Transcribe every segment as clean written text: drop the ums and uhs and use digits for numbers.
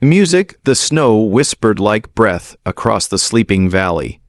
Music, the snow whispered like breath across the sleeping valley.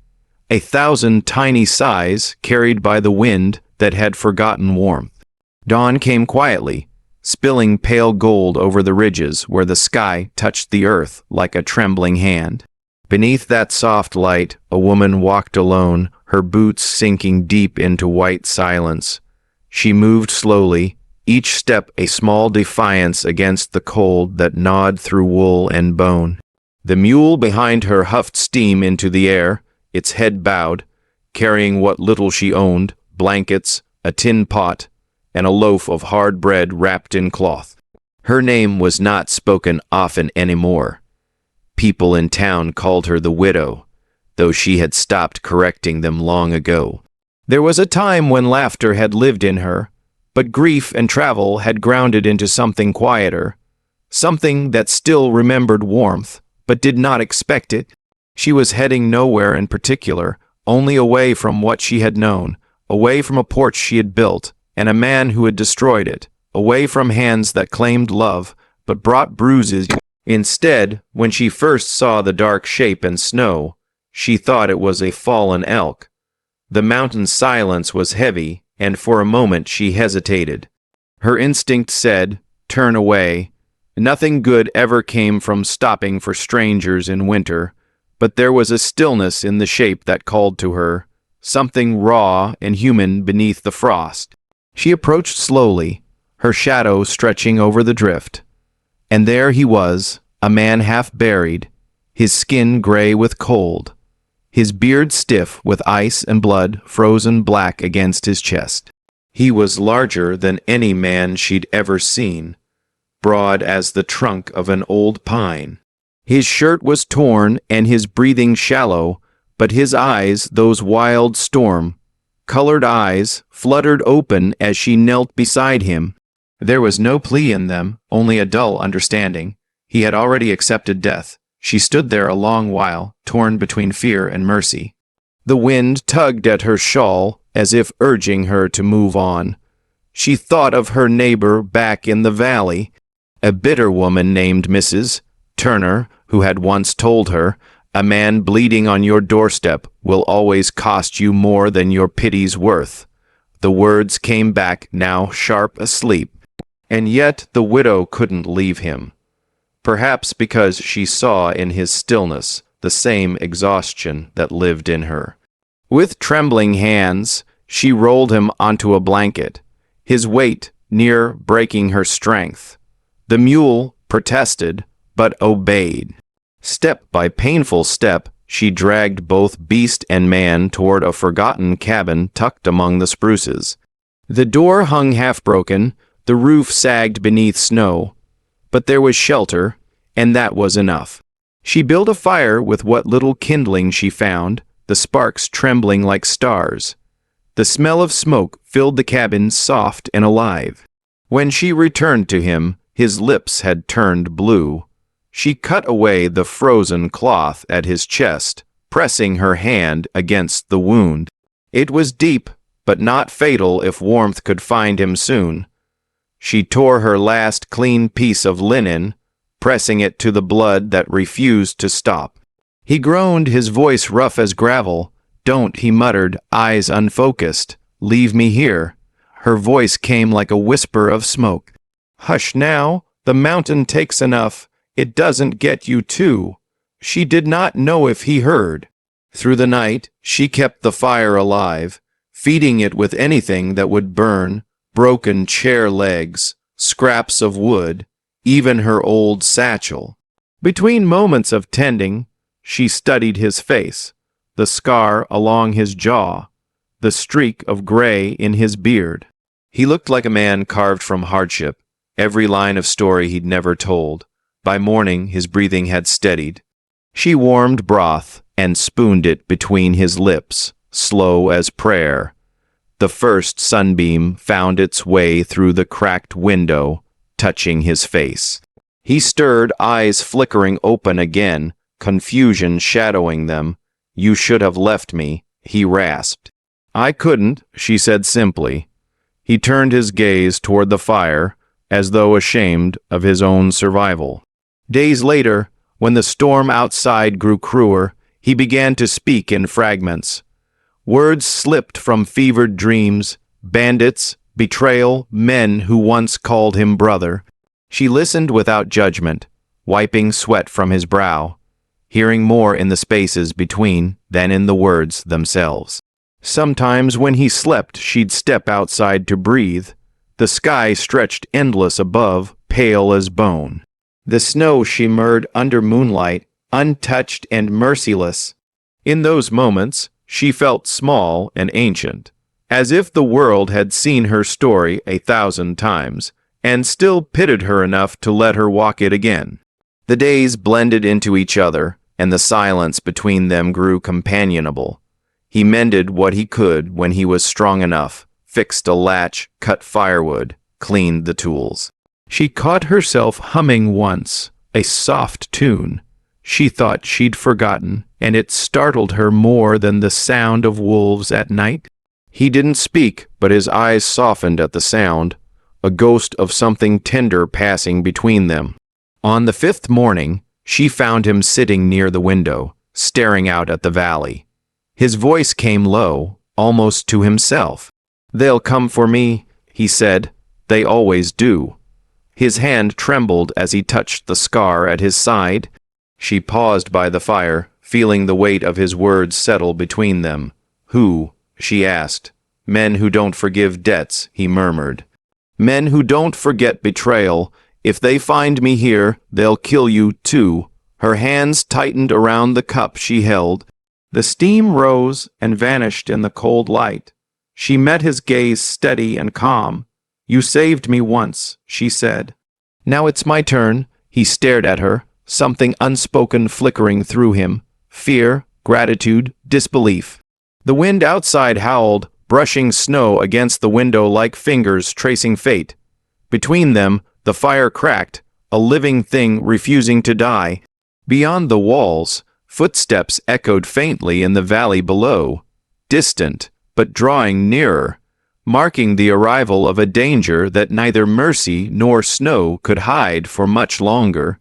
1,000 tiny sighs carried by the wind that had forgotten warmth. Dawn came quietly, spilling pale gold over the ridges where the sky touched the earth like a trembling hand. Beneath that soft light, a woman walked alone, her boots sinking deep into white silence. She moved slowly, each step a small defiance against the cold that gnawed through wool and bone. The mule behind her huffed steam into the air, its head bowed, carrying what little she owned, blankets, a tin pot, and a loaf of hard bread wrapped in cloth. Her name was not spoken often anymore. People in town called her the widow, though she had stopped correcting them long ago. There was a time when laughter had lived in her, but grief and travel had grounded into something quieter, something that still remembered warmth, but did not expect it. She was heading nowhere in particular, only away from what she had known, away from a porch she had built, and a man who had destroyed it, away from hands that claimed love, but brought bruises. Instead, when she first saw the dark shape and snow, she thought it was a fallen elk. The mountain silence was heavy, and for a moment she hesitated. Her instinct said, "Turn away." Nothing good ever came from stopping for strangers in winter, but there was a stillness in the shape that called to her, something raw and human beneath the frost. She approached slowly, her shadow stretching over the drift. And there he was, a man half buried, his skin gray with cold, his beard stiff with ice and blood frozen black against his chest. He was larger than any man she'd ever seen, broad as the trunk of an old pine. His shirt was torn and his breathing shallow, but his eyes, those wild storm-colored eyes, fluttered open as she knelt beside him. There was no plea in them, only a dull understanding. He had already accepted death. She stood there a long while, torn between fear and mercy. The wind tugged at her shawl as if urging her to move on. She thought of her neighbor back in the valley, a bitter woman named Mrs. Turner, who had once told her, "A man bleeding on your doorstep will always cost you more than your pity's worth." The words came back, now sharp asleep. And yet the widow couldn't leave him. Perhaps because she saw in his stillness the same exhaustion that lived in her. With trembling hands, she rolled him onto a blanket, his weight near breaking her strength. The mule protested, but obeyed. Step by painful step, she dragged both beast and man toward a forgotten cabin tucked among the spruces. The door hung half-broken, the roof sagged beneath snow, but there was shelter, and that was enough. She built a fire with what little kindling she found, the sparks trembling like stars. The smell of smoke filled the cabin soft and alive. When she returned to him, his lips had turned blue. She cut away the frozen cloth at his chest, pressing her hand against the wound. It was deep, but not fatal if warmth could find him soon. She tore her last clean piece of linen, pressing it to the blood that refused to stop. He groaned, his voice rough as gravel. "Don't," he muttered, eyes unfocused. "Leave me here." Her voice came like a whisper of smoke. "Hush now, the mountain takes enough. It doesn't get you too." She did not know if he heard. Through the night, she kept the fire alive, feeding it with anything that would burn, broken chair legs, scraps of wood, even her old satchel. Between moments of tending, she studied his face, the scar along his jaw, the streak of gray in his beard. He looked like a man carved from hardship, every line of story he'd never told. By morning, his breathing had steadied. She warmed broth and spooned it between his lips, slow as prayer. The first sunbeam found its way through the cracked window, touching his face. He stirred, eyes flickering open again, confusion shadowing them. "You should have left me," he rasped. "I couldn't," she said simply. He turned his gaze toward the fire, as though ashamed of his own survival. Days later, when the storm outside grew crueler, he began to speak in fragments. Words slipped from fevered dreams, bandits, betrayal, men who once called him brother. She listened without judgment, wiping sweat from his brow, hearing more in the spaces between than in the words themselves. Sometimes when he slept, she'd step outside to breathe. The sky stretched endless above, pale as bone. The snow shimmered under moonlight, untouched and merciless. In those moments, she felt small and ancient, as if the world had seen her story 1,000 times, and still pitied her enough to let her walk it again. The days blended into each other, and the silence between them grew companionable. He mended what he could when he was strong enough, fixed a latch, cut firewood, cleaned the tools. She caught herself humming once, a soft tune. She thought she'd forgotten, and it startled her more than the sound of wolves at night. He didn't speak, but his eyes softened at the sound, a ghost of something tender passing between them. On the 5th morning, she found him sitting near the window, staring out at the valley. His voice came low, almost to himself. "They'll come for me," he said. "They always do." His hand trembled as he touched the scar at his side. She paused by the fire, feeling the weight of his words settle between them. "Who?" she asked. "Men who don't forgive debts," he murmured. "Men who don't forget betrayal. If they find me here, they'll kill you too." Her hands tightened around the cup she held. The steam rose and vanished in the cold light. She met his gaze steady and calm. "You saved me once," she said. "Now it's my turn." He stared at her, something unspoken flickering through him. Fear, gratitude, disbelief. The wind outside howled, brushing snow against the window like fingers tracing fate. Between them, the fire cracked, a living thing refusing to die. Beyond the walls, footsteps echoed faintly in the valley below, distant, but drawing nearer, marking the arrival of a danger that neither mercy nor snow could hide for much longer.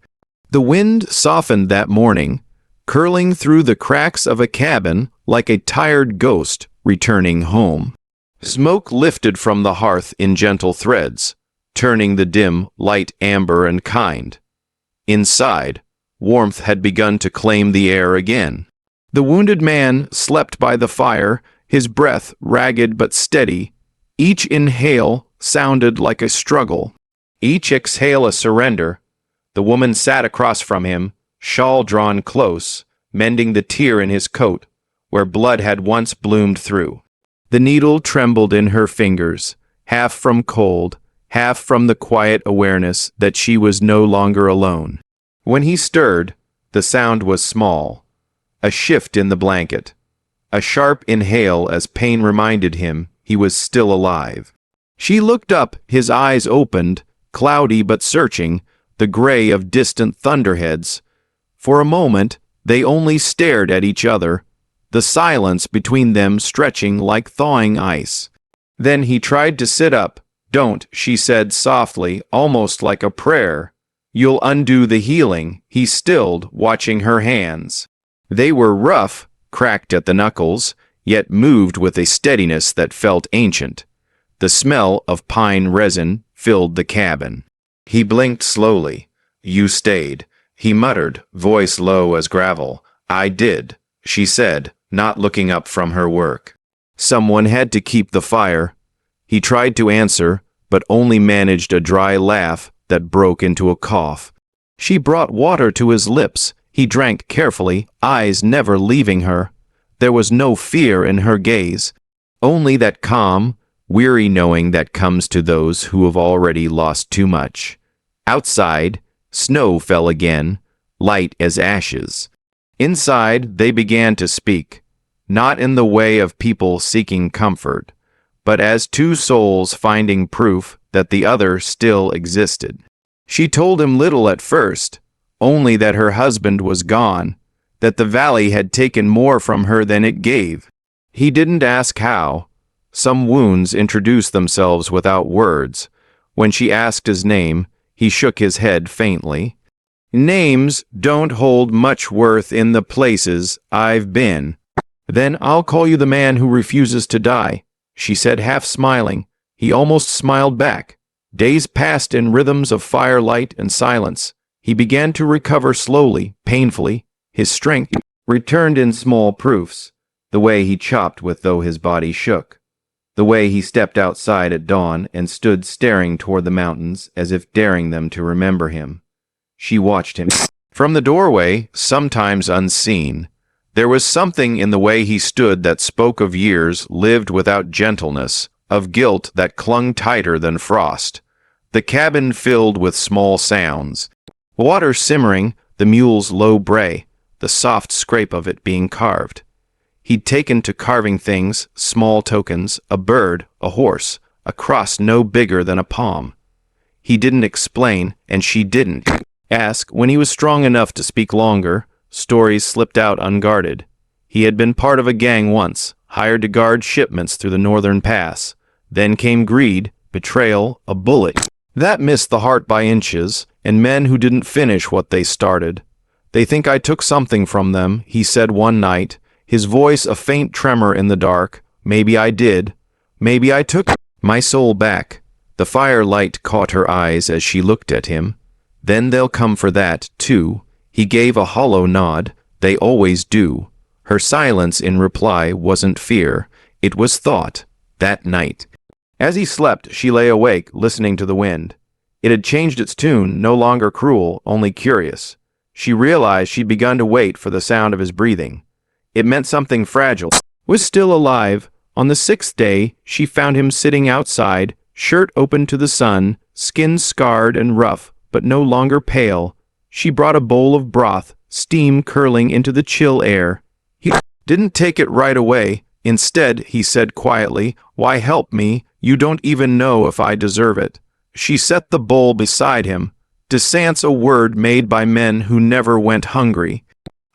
The wind softened that morning, curling through the cracks of a cabin like a tired ghost returning home. Smoke lifted from the hearth in gentle threads, turning the dim light amber and kind. Inside, warmth had begun to claim the air again. The wounded man slept by the fire, his breath ragged but steady. Each inhale sounded like a struggle, each exhale a surrender. The woman sat across from him, shawl drawn close, mending the tear in his coat, where blood had once bloomed through. The needle trembled in her fingers, half from cold, half from the quiet awareness that she was no longer alone. When he stirred, the sound was small, a shift in the blanket, a sharp inhale as pain reminded him he was still alive. She looked up, his eyes opened, cloudy but searching, the gray of distant thunderheads. For a moment, they only stared at each other, the silence between them stretching like thawing ice. Then he tried to sit up. "Don't," she said softly, almost like a prayer. "You'll undo the healing," he stilled, watching her hands. They were rough, cracked at the knuckles, yet moved with a steadiness that felt ancient. The smell of pine resin filled the cabin. He blinked slowly. "You stayed," he muttered, voice low as gravel. "I did," she said, not looking up from her work. Someone had to keep the fire. He tried to answer, but only managed a dry laugh that broke into a cough. She brought water to his lips. He drank carefully, eyes never leaving her. There was no fear in her gaze, only that calm, weary knowing that comes to those who have already lost too much. Outside, snow fell again, light as ashes. Inside, they began to speak, not in the way of people seeking comfort, but as two souls finding proof that the other still existed. She told him little at first, only that her husband was gone, that the valley had taken more from her than it gave. He didn't ask how. Some wounds introduced themselves without words. When she asked his name, he shook his head faintly. Names don't hold much worth in the places I've been. Then I'll call you the man who refuses to die, she said, half smiling. He almost smiled back. Days passed in rhythms of firelight and silence. He began to recover slowly, painfully. His strength returned in small proofs. The way he chopped with though his body shook. The way he stepped outside at dawn and stood staring toward the mountains as if daring them to remember him. She watched him. From the doorway, sometimes unseen, there was something in the way he stood that spoke of years lived without gentleness, of guilt that clung tighter than frost. The cabin filled with small sounds. Water simmering, the mule's low bray, the soft scrape of it being carved. He'd taken to carving things, small tokens, a bird, a horse, a cross no bigger than a palm. He didn't explain, and she didn't ask. When he was strong enough to speak longer, stories slipped out unguarded. He had been part of a gang once, hired to guard shipments through the northern pass. Then came greed, betrayal, a bullet that missed the heart by inches, and men who didn't finish what they started. They think I took something from them, he said one night, his voice a faint tremor in the dark. Maybe I did. Maybe I took my soul back. The firelight caught her eyes as she looked at him. Then they'll come for that, too. He gave a hollow nod. They always do. Her silence in reply wasn't fear. It was thought. That night. As he slept, she lay awake, listening to the wind. It had changed its tune, no longer cruel, only curious. She realized she'd begun to wait for the sound of his breathing. It meant something fragile was still alive. On the 6th day, she found him sitting outside, shirt open to the sun, skin scarred and rough, but no longer pale. She brought a bowl of broth, steam curling into the chill air. He didn't take it right away. Instead, he said quietly, "Why help me? You don't even know if I deserve it." She set the bowl beside him. Descant's a word made by men who never went hungry.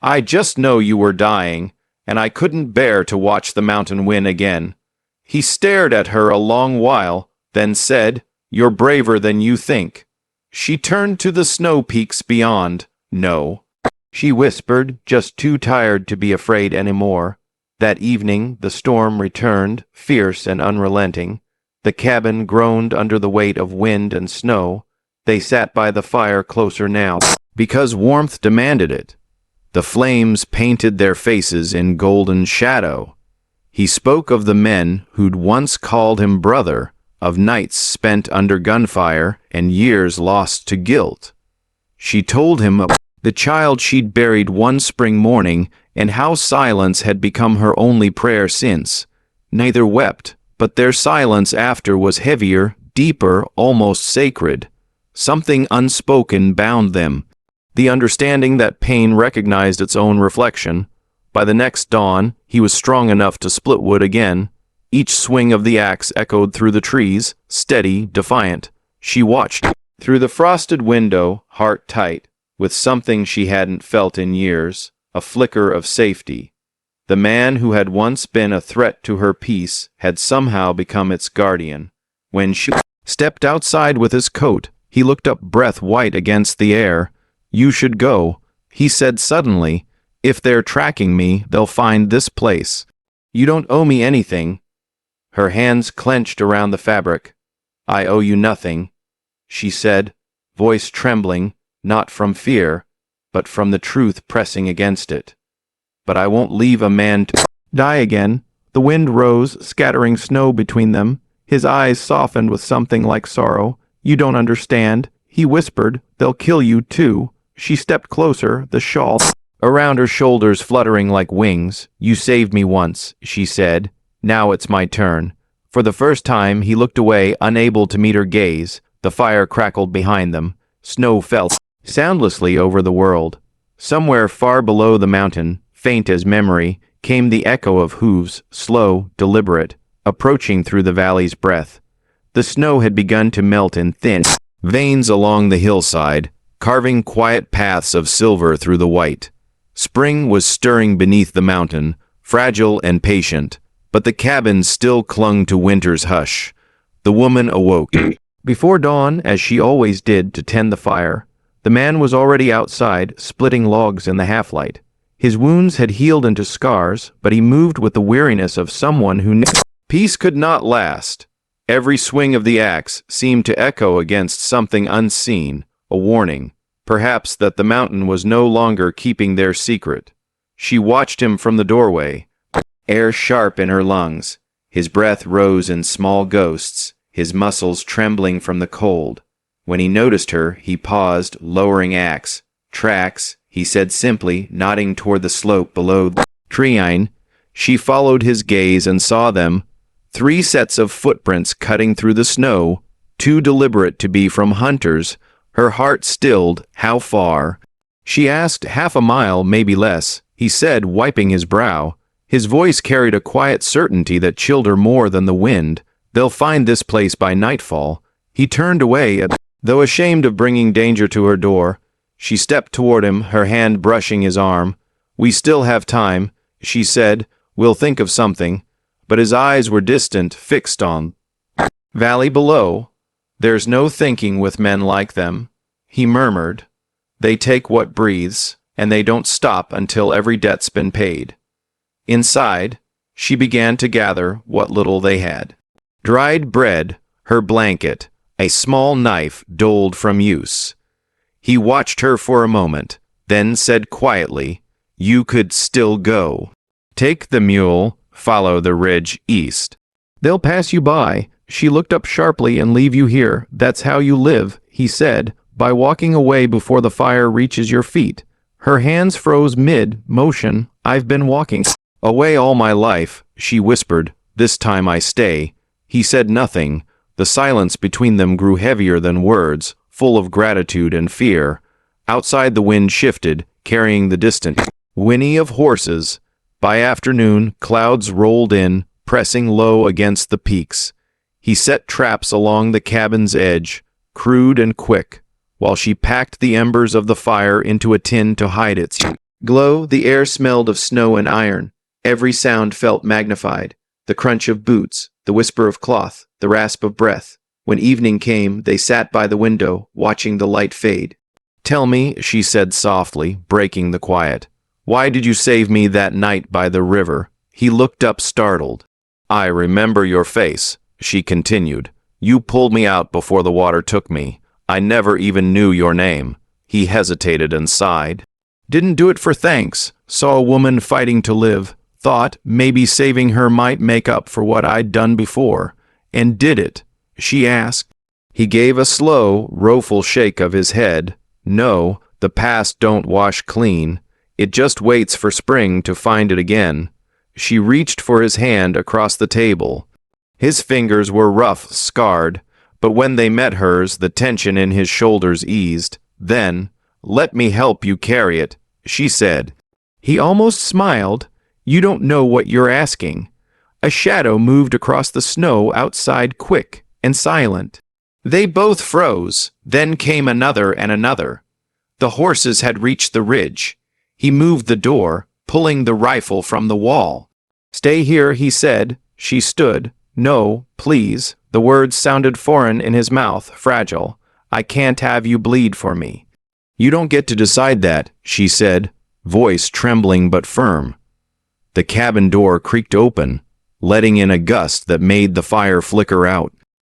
"I just know you were dying, and I couldn't bear to watch the mountain win again." He stared at her a long while, then said, "You're braver than you think." She turned to the snow peaks beyond. "No," she whispered, just too tired to be afraid anymore. That evening, the storm returned, fierce and unrelenting. The cabin groaned under the weight of wind and snow. They sat by the fire closer now, because warmth demanded it. The flames painted their faces in golden shadow. He spoke of the men who'd once called him brother, of nights spent under gunfire and years lost to guilt. She told him of the child she'd buried one spring morning and how silence had become her only prayer since. Neither wept, but their silence after was heavier, deeper, almost sacred. Something unspoken bound them, the understanding that pain recognized its own reflection. By the next dawn, he was strong enough to split wood again. Each swing of the axe echoed through the trees, steady, defiant. She watched through the frosted window, heart tight, with something she hadn't felt in years, a flicker of safety. The man who had once been a threat to her peace had somehow become its guardian. When she stepped outside with his coat, he looked up, breath white against the air. "You should go," he said suddenly. "If they're tracking me, they'll find this place. You don't owe me anything." Her hands clenched around the fabric. "I owe you nothing," she said, voice trembling, not from fear, but from the truth pressing against it. "But I won't leave a man to die again." The wind rose, scattering snow between them. His eyes softened with something like sorrow. "You don't understand," he whispered. "They'll kill you, too." She stepped closer, the shawl around her shoulders fluttering like wings. "You saved me once," she said. "Now it's my turn." For the first time, he looked away, unable to meet her gaze. The fire crackled behind them. Snow fell soundlessly over the world. Somewhere far below the mountain, faint as memory, came the echo of hooves, slow, deliberate, approaching through the valley's breath. The snow had begun to melt in thin veins along the hillside, carving quiet paths of silver through the white. Spring was stirring beneath the mountain, fragile and patient, but the cabin still clung to winter's hush. The woman awoke before dawn, as she always did, to tend the fire. The man was already outside, splitting logs in the half-light. His wounds had healed into scars, but he moved with the weariness of someone who knew peace could not last. Every swing of the axe seemed to echo against something unseen, a warning, perhaps that the mountain was no longer keeping their secret. She watched him from the doorway, air sharp in her lungs. His breath rose in small ghosts, his muscles trembling from the cold. When he noticed her, he paused, lowering axe. "Tracks," he said simply, nodding toward the slope below the tree. She followed his gaze and saw them. 3 sets of footprints cutting through the snow, too deliberate to be from hunters. Her heart stilled. How far? She asked. 1/2 a mile, maybe less, he said, wiping his brow. His voice carried a quiet certainty that chilled her more than the wind. They'll find this place by nightfall. He turned away, though ashamed of bringing danger to her door. She stepped toward him, her hand brushing his arm. "We still have time," she said. "We'll think of something." But his eyes were distant, fixed on valley below. "There's no thinking with men like them," he murmured. "They take what breathes, and they don't stop until every debt's been paid." Inside, she began to gather what little they had. Dried bread, her blanket, a small knife doled from use. He watched her for a moment, then said quietly, "You could still go. Take the mule, follow the ridge east. They'll pass you by." She looked up sharply. "And leave you here. That's how you live," he said, "by walking away before the fire reaches your feet." Her hands froze mid-motion. "I've been walking away all my life," she whispered. "This time I stay." He said nothing. The silence between them grew heavier than words, full of gratitude and fear. Outside, the wind shifted, carrying the distant whinny of horses. By afternoon, clouds rolled in, pressing low against the peaks. He set traps along the cabin's edge, crude and quick, while she packed the embers of the fire into a tin to hide its glow. The air smelled of snow and iron. Every sound felt magnified. The crunch of boots, the whisper of cloth, the rasp of breath. When evening came, they sat by the window, watching the light fade. "Tell me," she said softly, breaking the quiet, "why did you save me that night by the river?" He looked up startled. "I remember your face," she continued. "You pulled me out before the water took me. I never even knew your name." He hesitated and sighed. "Didn't do it for thanks. Saw a woman fighting to live. Thought maybe saving her might make up for what I'd done before." "And did it?" she asked. He gave a slow, rueful shake of his head. "No, the past don't wash clean. It just waits for spring to find it again." She reached for his hand across the table. His fingers were rough, scarred, but when they met hers, the tension in his shoulders eased. Then, "Let me help you carry it," she said. He almost smiled. "You don't know what you're asking." A shadow moved across the snow outside, quick and silent. They both froze. Then came another and another. The horses had reached the ridge. He moved the door, pulling the rifle from the wall. "Stay here," he said. She stood. "No, please." The words sounded foreign in his mouth, fragile. "I can't have you bleed for me." "You don't get to decide that," she said, voice trembling but firm. The cabin door creaked open, letting in a gust that made the fire flicker out.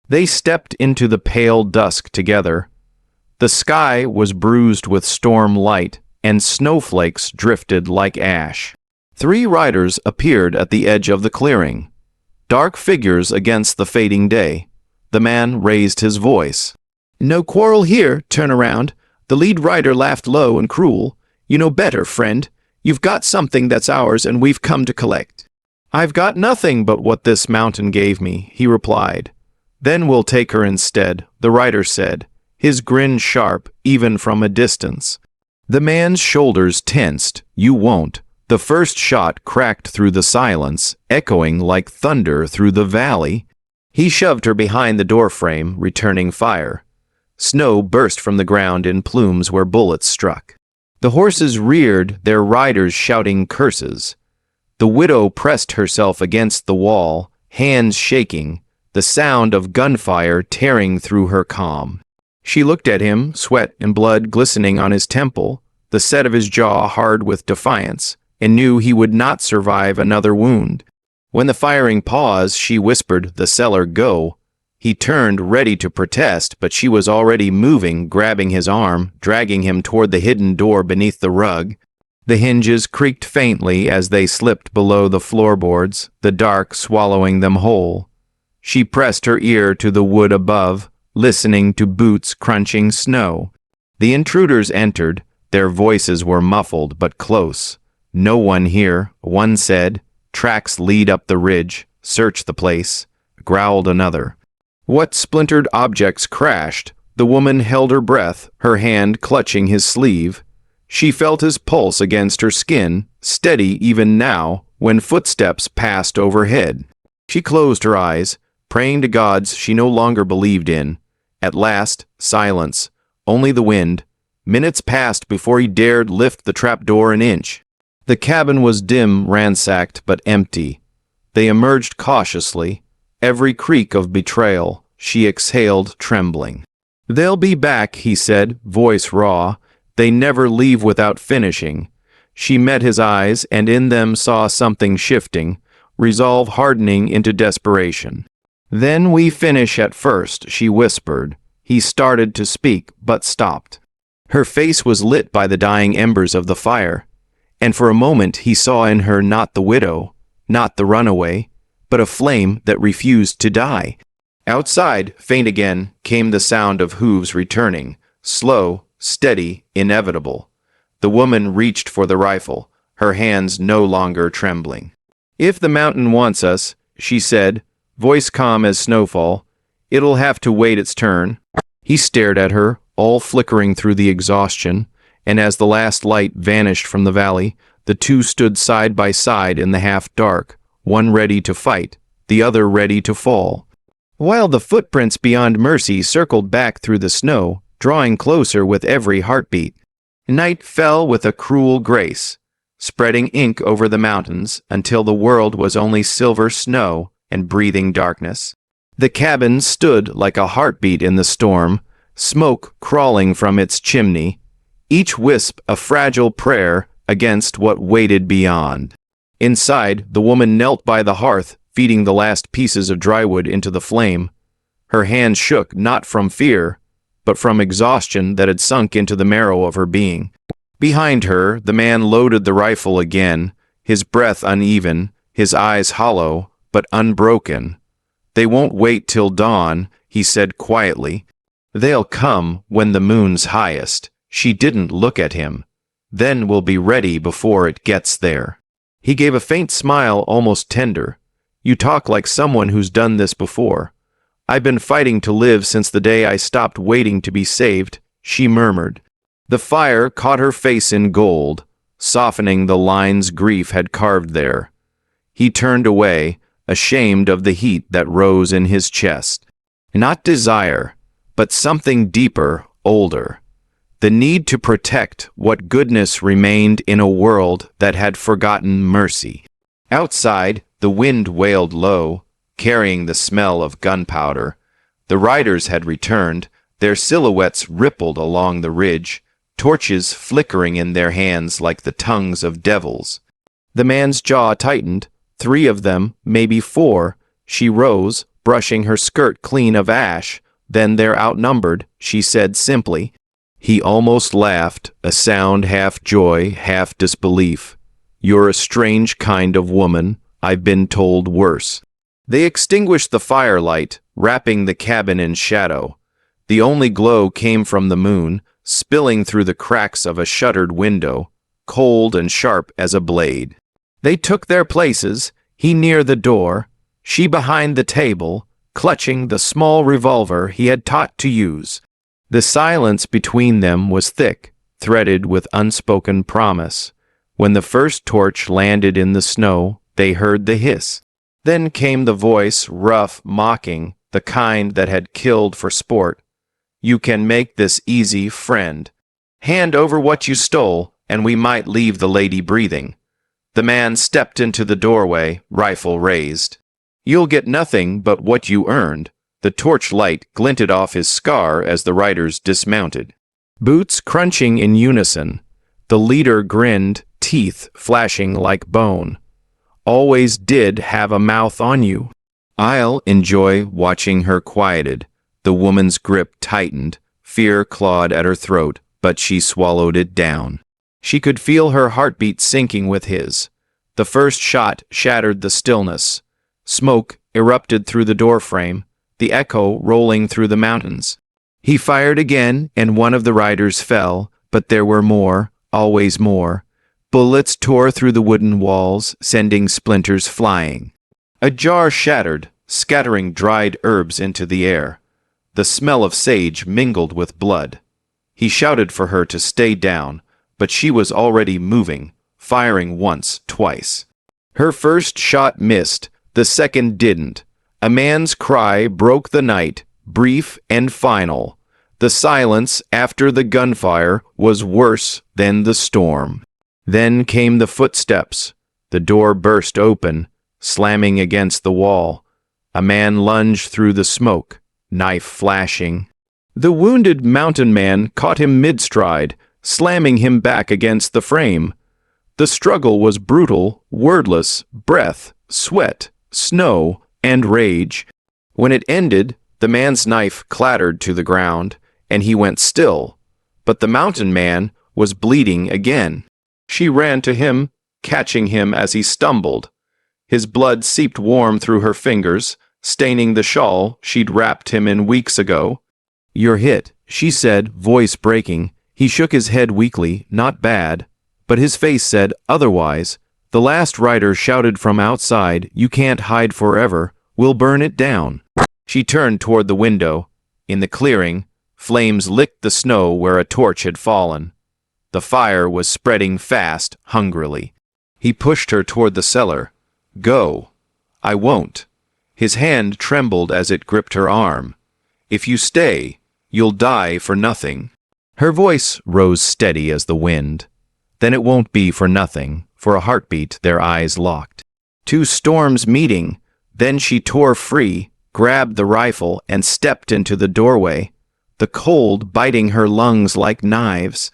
They stepped into the pale dusk together. The sky was bruised with storm light, and snowflakes drifted like ash. 3 riders appeared at the edge of the clearing, dark figures against the fading day. The man raised his voice. "No quarrel here, turn around." The lead rider laughed low and cruel. "You know better, friend. You've got something that's ours, and we've come to collect." "I've got nothing but what this mountain gave me," he replied. "Then we'll take her instead," the rider said, his grin sharp even from a distance. The man's shoulders tensed. "You won't." The first shot cracked through the silence, echoing like thunder through the valley. He shoved her behind the doorframe, returning fire. Snow burst from the ground in plumes where bullets struck. The horses reared, their riders shouting curses. The widow pressed herself against the wall, hands shaking, the sound of gunfire tearing through her calm. She looked at him, sweat and blood glistening on his temple, the set of his jaw hard with defiance, and knew he would not survive another wound. When the firing paused, she whispered, "The cellar, go." He turned, ready to protest, but she was already moving, grabbing his arm, dragging him toward the hidden door beneath the rug. The hinges creaked faintly as they slipped below the floorboards, the dark swallowing them whole. She pressed her ear to the wood above, listening to boots crunching snow. The intruders entered. Their voices were muffled but close. "No one here," one said. "Tracks lead up the ridge. Search the place," growled another. What splintered objects crashed? The woman held her breath, her hand clutching his sleeve. She felt his pulse against her skin, steady even now, when footsteps passed overhead. She closed her eyes, praying to gods she no longer believed in. At last, silence. Only the wind. Minutes passed before he dared lift the trapdoor an inch. The cabin was dim, ransacked, but empty. They emerged cautiously. Every creak of betrayal, she exhaled, trembling. "They'll be back," he said, voice raw. "They never leave without finishing." She met his eyes, and in them saw something shifting, resolve hardening into desperation. "Then we finish at first," she whispered. He started to speak, but stopped. Her face was lit by the dying embers of the fire, and for a moment he saw in her not the widow, not the runaway, but a flame that refused to die. Outside, faint again, came the sound of hooves returning, slow, steady, inevitable. The woman reached for the rifle, her hands no longer trembling. "If the mountain wants us," she said, voice calm as snowfall, "it'll have to wait its turn." He stared at her, all flickering through the exhaustion, and as the last light vanished from the valley, the two stood side by side in the half-dark, one ready to fight, the other ready to fall. While the footprints beyond mercy circled back through the snow, drawing closer with every heartbeat. Night fell with a cruel grace, spreading ink over the mountains until the world was only silver snow and breathing darkness. The cabin stood like a heartbeat in the storm, smoke crawling from its chimney, each wisp a fragile prayer against what waited beyond. Inside, the woman knelt by the hearth, feeding the last pieces of drywood into the flame. Her hands shook not from fear, but from exhaustion that had sunk into the marrow of her being. Behind her, the man loaded the rifle again, his breath uneven, his eyes hollow, but unbroken. "They won't wait till dawn," he said quietly. "They'll come when the moon's highest." She didn't look at him. "Then we'll be ready before it gets there." He gave a faint smile, almost tender. "You talk like someone who's done this before." "I've been fighting to live since the day I stopped waiting to be saved," she murmured. The fire caught her face in gold, softening the lines grief had carved there. He turned away, ashamed of the heat that rose in his chest. Not desire, but something deeper, older. The need to protect what goodness remained in a world that had forgotten mercy. Outside, the wind wailed low, carrying the smell of gunpowder. The riders had returned, their silhouettes rippled along the ridge, torches flickering in their hands like the tongues of devils. The man's jaw tightened, 3 of them, maybe 4. She rose, brushing her skirt clean of ash. "Then they're outnumbered," she said simply. He almost laughed, a sound half joy, half disbelief. "You're a strange kind of woman. I've been told worse." They extinguished the firelight, wrapping the cabin in shadow. The only glow came from the moon, spilling through the cracks of a shuttered window, cold and sharp as a blade. They took their places, he near the door, she behind the table, clutching the small revolver he had taught to use. The silence between them was thick, threaded with unspoken promise. When the first torch landed in the snow, they heard the hiss. Then came the voice, rough, mocking, the kind that had killed for sport. "You can make this easy, friend. Hand over what you stole, and we might leave the lady breathing." The man stepped into the doorway, rifle raised. "You'll get nothing but what you earned." The torchlight glinted off his scar as the riders dismounted. Boots crunching in unison. The leader grinned, teeth flashing like bone. Always did have a mouth on you. I'll enjoy watching her quieted. The woman's grip tightened. Fear clawed at her throat, but she swallowed it down. She could feel her heartbeat sinking with his. The first shot shattered the stillness. Smoke erupted through the doorframe, the echo rolling through the mountains. He fired again, and one of the riders fell, but there were more, always more. Bullets tore through the wooden walls, sending splinters flying. A jar shattered, scattering dried herbs into the air. The smell of sage mingled with blood. He shouted for her to stay down, but she was already moving, firing once, twice. Her first shot missed, the second didn't. A man's cry broke the night, brief and final. The silence after the gunfire was worse than the storm. Then came the footsteps. The door burst open, slamming against the wall. A man lunged through the smoke, knife flashing. The wounded mountain man caught him mid-stride, slamming him back against the frame. The struggle was brutal, wordless, breath, sweat, snow, and rage. When it ended, the man's knife clattered to the ground, and he went still. But the mountain man was bleeding again. She ran to him, catching him as he stumbled. His blood seeped warm through her fingers, staining the shawl she'd wrapped him in weeks ago. "You're hit," she said, voice breaking. He shook his head weakly, not bad. But his face said otherwise. The last rider shouted from outside, "You can't hide forever. We'll burn it down." She turned toward the window. In the clearing, flames licked the snow where a torch had fallen. The fire was spreading fast, hungrily. He pushed her toward the cellar. "Go." "I won't." His hand trembled as it gripped her arm. "If you stay, you'll die for nothing." Her voice rose steady as the wind. "Then it won't be for nothing." For a heartbeat, their eyes locked. Two storms meeting. Then she tore free, grabbed the rifle, and stepped into the doorway, the cold biting her lungs like knives.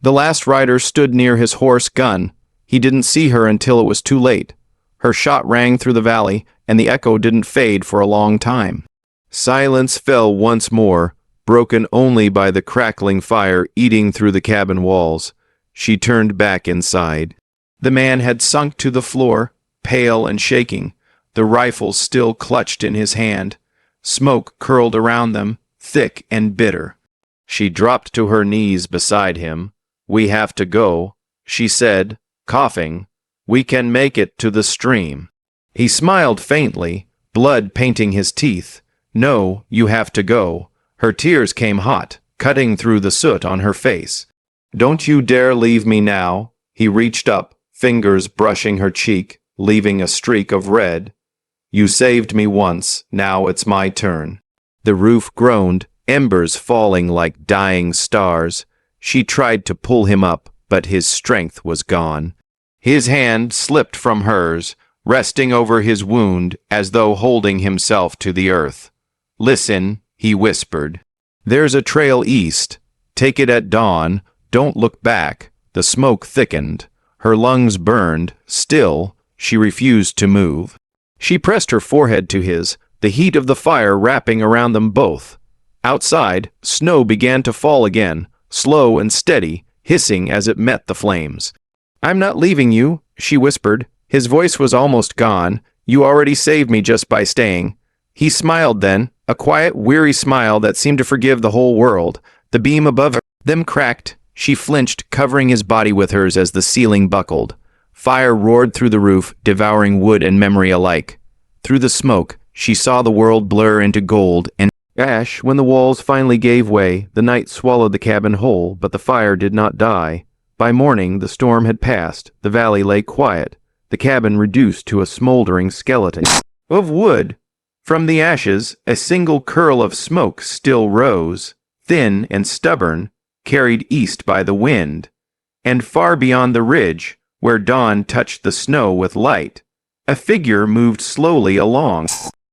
The last rider stood near his horse gun. He didn't see her until it was too late. Her shot rang through the valley, and the echo didn't fade for a long time. Silence fell once more, broken only by the crackling fire eating through the cabin walls. She turned back inside. The man had sunk to the floor, pale and shaking, the rifle still clutched in his hand. Smoke curled around them, thick and bitter. She dropped to her knees beside him. "We have to go," she said, coughing. "We can make it to the stream." He smiled faintly, blood painting his teeth. "No, you have to go." Her tears came hot, cutting through the soot on her face. "Don't you dare leave me now." He reached up, fingers brushing her cheek, leaving a streak of red. "You saved me once, now it's my turn." The roof groaned, embers falling like dying stars. She tried to pull him up, but his strength was gone. His hand slipped from hers, resting over his wound as though holding himself to the earth. "Listen," he whispered. "There's a trail east. Take it at dawn. Don't look back." The smoke thickened. Her lungs burned. Still, she refused to move. She pressed her forehead to his, the heat of the fire wrapping around them both. Outside, snow began to fall again, slow and steady, hissing as it met the flames. "I'm not leaving you," she whispered. His voice was almost gone. "You already saved me just by staying." He smiled then, a quiet, weary smile that seemed to forgive the whole world. The beam above them cracked. She flinched, covering his body with hers as the ceiling buckled. Fire roared through the roof, devouring wood and memory alike. Through the smoke, she saw the world blur into gold and ash. When the walls finally gave way, the night swallowed the cabin whole, but the fire did not die. By morning, the storm had passed. The valley lay quiet, the cabin reduced to a smoldering skeleton of wood. From the ashes, a single curl of smoke still rose, thin and stubborn, carried east by the wind. And far beyond the ridge, where dawn touched the snow with light, a figure moved slowly along.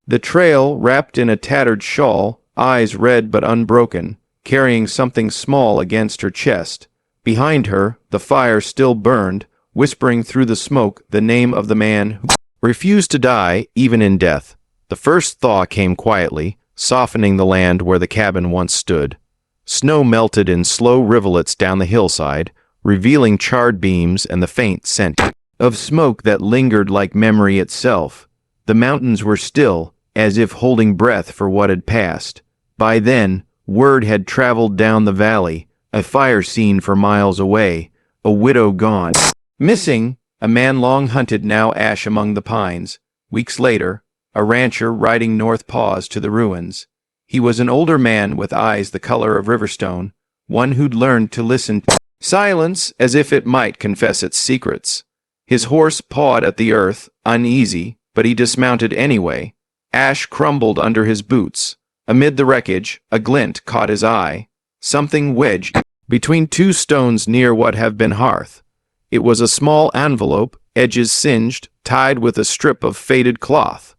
The trail, wrapped in a tattered shawl, eyes red but unbroken, carrying something small against her chest. Behind her, the fire still burned, whispering through the smoke the name of the man who refused to die even in death. The first thaw came quietly, softening the land where the cabin once stood. Snow melted in slow rivulets down the hillside, revealing charred beams and the faint scent of smoke that lingered like memory itself. The mountains were still, as if holding breath for what had passed. By then, word had traveled down the valley, a fire seen for miles away, a widow gone. Missing, a man long hunted now ash among the pines. Weeks later, a rancher riding north paused to the ruins. He was an older man with eyes the color of riverstone, one who'd learned to listen to silence as if it might confess its secrets. His horse pawed at the earth, uneasy, but he dismounted anyway. Ash crumbled under his boots. Amid the wreckage, a glint caught his eye. Something wedged between two stones near what had been hearth. It was a small envelope, edges singed, tied with a strip of faded cloth.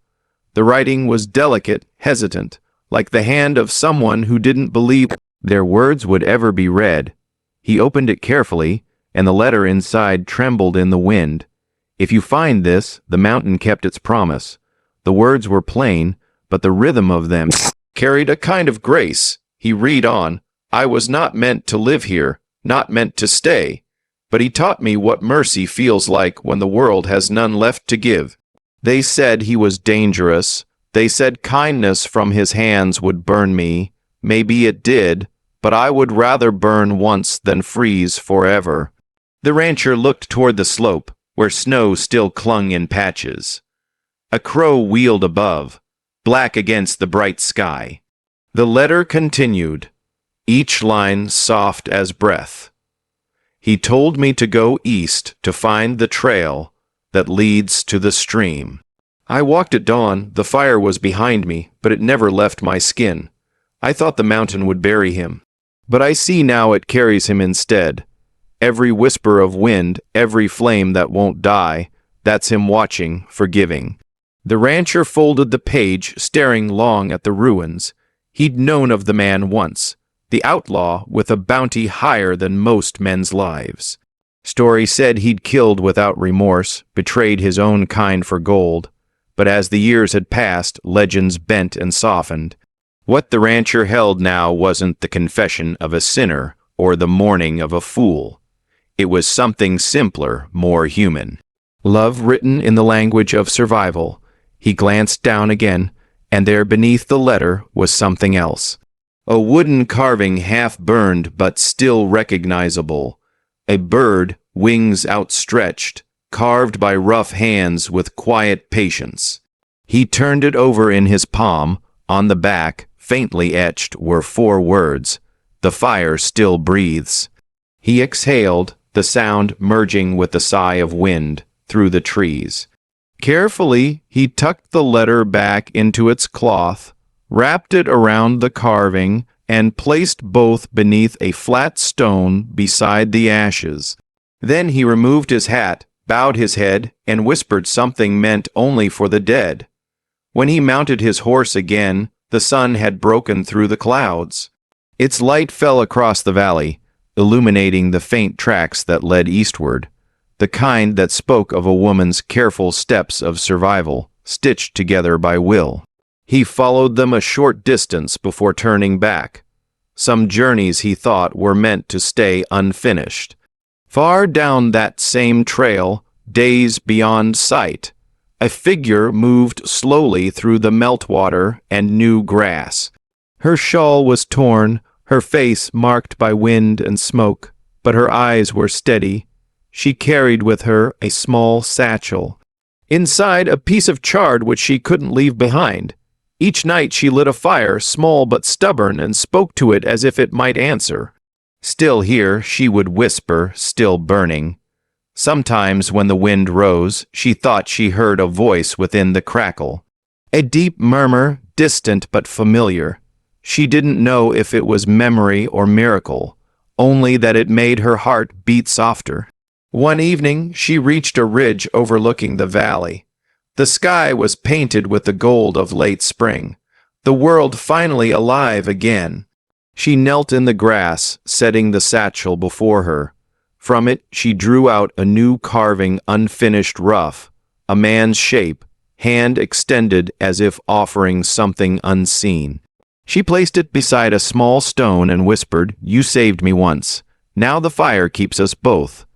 The writing was delicate, hesitant, like the hand of someone who didn't believe their words would ever be read. He opened it carefully, and the letter inside trembled in the wind. "If you find this, the mountain kept its promise." The words were plain, but the rhythm of them carried a kind of grace. He read on, "I was not meant to live here, not meant to stay, but he taught me what mercy feels like when the world has none left to give. They said he was dangerous. They said kindness from his hands would burn me. Maybe it did, but I would rather burn once than freeze forever." The rancher looked toward the slope, where snow still clung in patches. A crow wheeled above, black against the bright sky. The letter continued, each line soft as breath. "He told me to go east to find the trail that leads to the stream. I walked at dawn. The fire was behind me, but it never left my skin. I thought the mountain would bury him, but I see now it carries him instead. Every whisper of wind, every flame that won't die, that's him watching, forgiving." The rancher folded the page, staring long at the ruins. He'd known of the man once, the outlaw with a bounty higher than most men's lives. Story said he'd killed without remorse, betrayed his own kind for gold. But as the years had passed, legends bent and softened. What the rancher held now wasn't the confession of a sinner or the mourning of a fool. It was something simpler, more human. Love written in the language of survival. He glanced down again, and there beneath the letter was something else. A wooden carving half burned but still recognizable. A bird, wings outstretched, carved by rough hands with quiet patience. He turned it over in his palm. On the back, faintly etched, were 4 words. "The fire still breathes." He exhaled, the sound merging with the sigh of wind through the trees. Carefully, he tucked the letter back into its cloth, wrapped it around the carving, and placed both beneath a flat stone beside the ashes. Then he removed his hat, bowed his head, and whispered something meant only for the dead. When he mounted his horse again, the sun had broken through the clouds. Its light fell across the valley, illuminating the faint tracks that led eastward, the kind that spoke of a woman's careful steps of survival, stitched together by will. He followed them a short distance before turning back. Some journeys he thought were meant to stay unfinished. Far down that same trail, days beyond sight, a figure moved slowly through the meltwater and new grass. Her shawl was torn, her face marked by wind and smoke, but her eyes were steady. She carried with her a small satchel. Inside, a piece of chard which she couldn't leave behind. Each night she lit a fire, small but stubborn, and spoke to it as if it might answer. Still here, she would whisper, still burning. Sometimes when the wind rose, she thought she heard a voice within the crackle. A deep murmur, distant but familiar. She didn't know if it was memory or miracle, only that it made her heart beat softer. One evening, she reached a ridge overlooking the valley. The sky was painted with the gold of late spring, the world finally alive again. She knelt in the grass, setting the satchel before her. From it she drew out a new carving unfinished rough, a man's shape, hand extended as if offering something unseen. She placed it beside a small stone and whispered, "You saved me once. Now the fire keeps us both."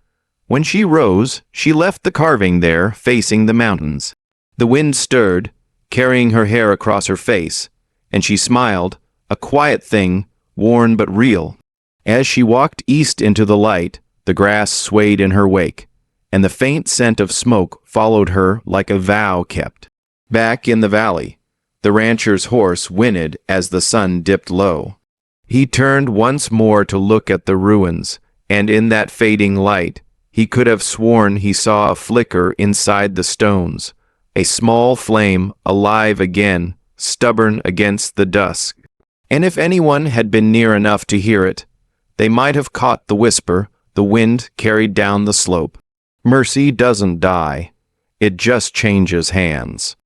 When she rose, she left the carving there, facing the mountains. The wind stirred, carrying her hair across her face, and she smiled, a quiet thing, worn but real. As she walked east into the light, the grass swayed in her wake, and the faint scent of smoke followed her like a vow kept. Back in the valley, the rancher's horse whinnied as the sun dipped low. He turned once more to look at the ruins, and in that fading light, he could have sworn he saw a flicker inside the stones, a small flame alive again, stubborn against the dusk. And if anyone had been near enough to hear it, they might have caught the whisper the wind carried down the slope. Mercy doesn't die. It just changes hands.